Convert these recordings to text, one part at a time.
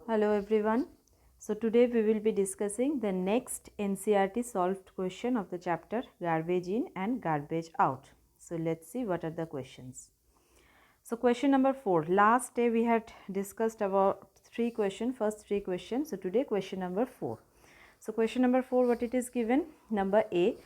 Hello everyone. So today we will be discussing the next NCERT solved question of the chapter garbage in and garbage out. So let's see what are the questions. So question number 4. Last day we had discussed about first three questions. So today question number 4. So question number 4, what it is given? Number A,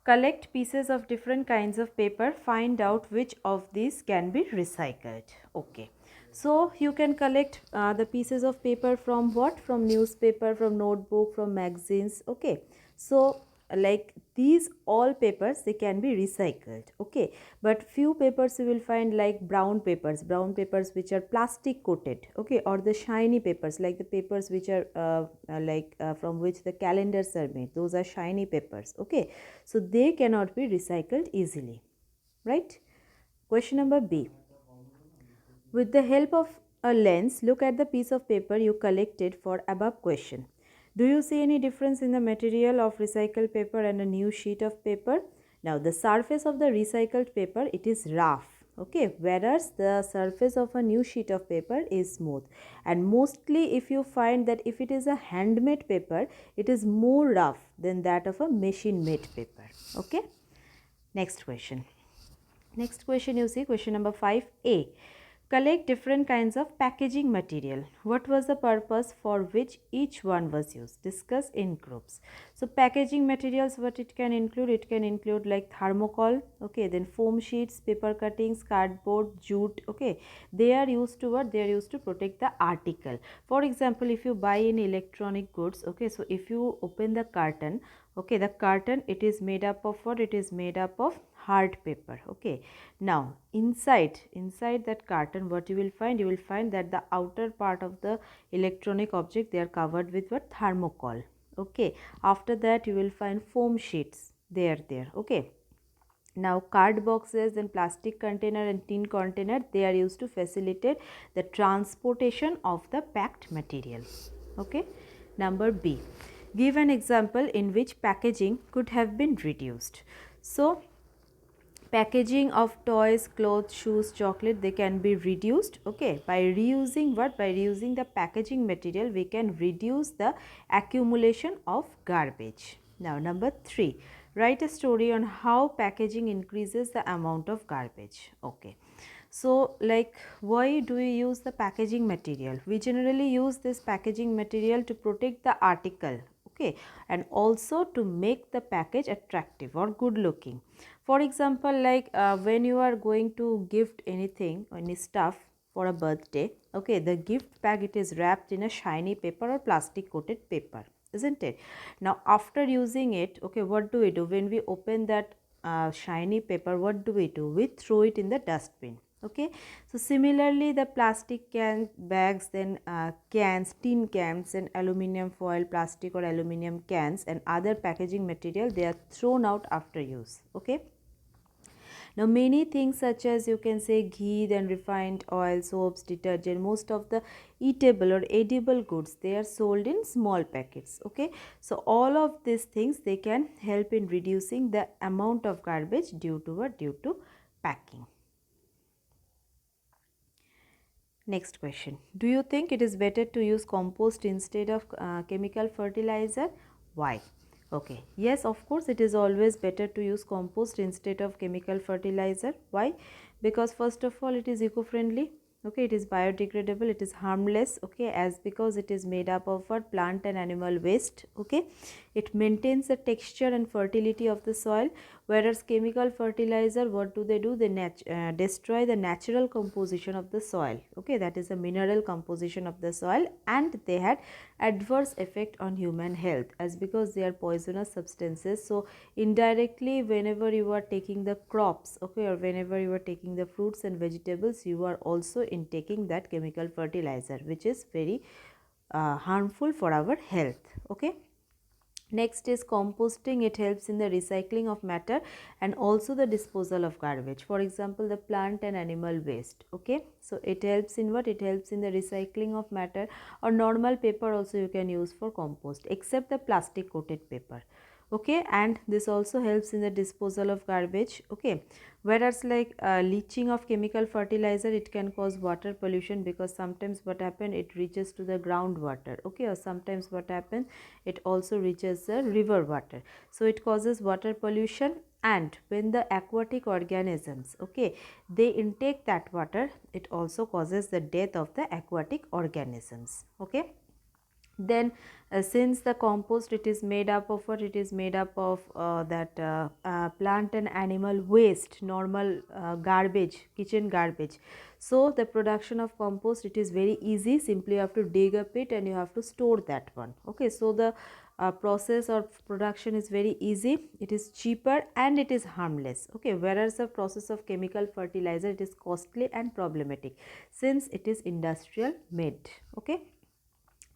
collect pieces of different kinds of paper, find out which of these can be recycled. Okay. So you can collect the pieces of paper from what? From newspaper, from notebook, from magazines. Okay. So like these all papers, they can be recycled. Okay. But few papers you will find like brown papers which are plastic coated. Okay. Or the shiny papers, like the papers which are from which the calendars are made. Those are shiny papers. Okay. So they cannot be recycled easily. Right. Question number B. With the help of a lens, look at the piece of paper you collected for above question. Do you see any difference in the material of recycled paper and a new sheet of paper? Now the surface of the recycled paper, it is rough. Okay, whereas the surface of a new sheet of paper is smooth. And mostly if you find that if it is a handmade paper, it is more rough than that of a machine made paper. Okay, next question. Next question you see, question number 5A. Collect different kinds of packaging material. What was the purpose for which each one was used? Discuss in groups. So packaging materials, what it can include? It can include like thermocol, okay, then foam sheets, paper cuttings, cardboard, jute, okay. They are used to what? They are used to protect the article. For example, if you buy any electronic goods, okay, so if you open the carton, okay, the carton, it is made up of what? It is made up of hard paper. Okay, now inside that carton, what you will find? You will find that the outer part of the electronic object, they are covered with what? Thermocol. Okay, after that you will find foam sheets, they are there. Okay, now card boxes and plastic container and tin container, they are used to facilitate the transportation of the packed material. Okay, number B, give an example in which packaging could have been reduced. So packaging of toys, clothes, shoes, chocolate, they can be reduced. Okay, by reusing what? By reusing the packaging material, we can reduce the accumulation of garbage. Now number 3, write a story on how packaging increases the amount of garbage. Okay, so like why do we use the packaging material? We generally use this packaging material to protect the article. Okay, and also to make the package attractive or good looking. For example, like when you are going to gift anything, any stuff for a birthday, okay, the gift bag, it is wrapped in a shiny paper or plastic coated paper, isn't it? Now after using it, okay, what do we do? When we open that shiny paper, what do? We throw it in the dustbin. Okay, so similarly the plastic can bags, then cans, tin cans, and aluminum foil, plastic or aluminum cans and other packaging material, they are thrown out after use. Okay, now many things such as you can say ghee, then refined oil, soaps, detergent, most of the eatable or edible goods, they are sold in small packets. Okay, so all of these things, they can help in reducing the amount of garbage due to what? Due to packing. Next question. Do you think it is better to use compost instead of chemical fertilizer? Why? Okay. Yes, of course, it is always better to use compost instead of chemical fertilizer. Why? Because first of all, it is eco-friendly. Okay, it is biodegradable, it is harmless. Okay, as because it is made up of what? Plant and animal waste. Okay, it maintains the texture and fertility of the soil, whereas chemical fertilizer, what do? They destroy the natural composition of the soil. Okay, that is the mineral composition of the soil, and they had adverse effect on human health as because they are poisonous substances. So indirectly, whenever you are taking the crops, okay, or whenever you are taking the fruits and vegetables, you are also intaking that chemical fertilizer, which is very harmful for our health. Okay, next is composting. It helps in the recycling of matter and also the disposal of garbage. For example, the plant and animal waste. Okay, so it helps in what? It helps in the recycling of matter, or normal paper also you can use for compost, except the plastic coated paper. okay, and this also helps in the disposal of garbage, okay. Whereas like leaching of chemical fertilizer, it can cause water pollution, because sometimes what happen, it reaches to the groundwater, okay, or sometimes what happens, it also reaches the river water, so it causes water pollution. And when the aquatic organisms, okay, they intake that water, it also causes the death of the aquatic organisms, okay. Then since the compost, it is made up of what, it is made up of that plant and animal waste, normal garbage, kitchen garbage. So the production of compost, it is very easy, simply you have to dig a pit and you have to store that one, okay. So the process or production is very easy, it is cheaper, and it is harmless, okay. Whereas the process of chemical fertilizer, it is costly and problematic, since it is industrial made, okay.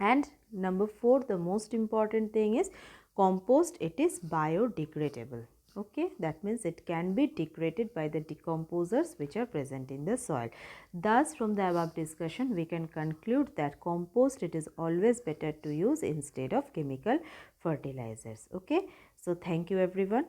And number 4, the most important thing is compost, it is biodegradable, okay. That means it can be degraded by the decomposers which are present in the soil. Thus from the above discussion, we can conclude that compost, it is always better to use instead of chemical fertilizers, okay. So thank you everyone.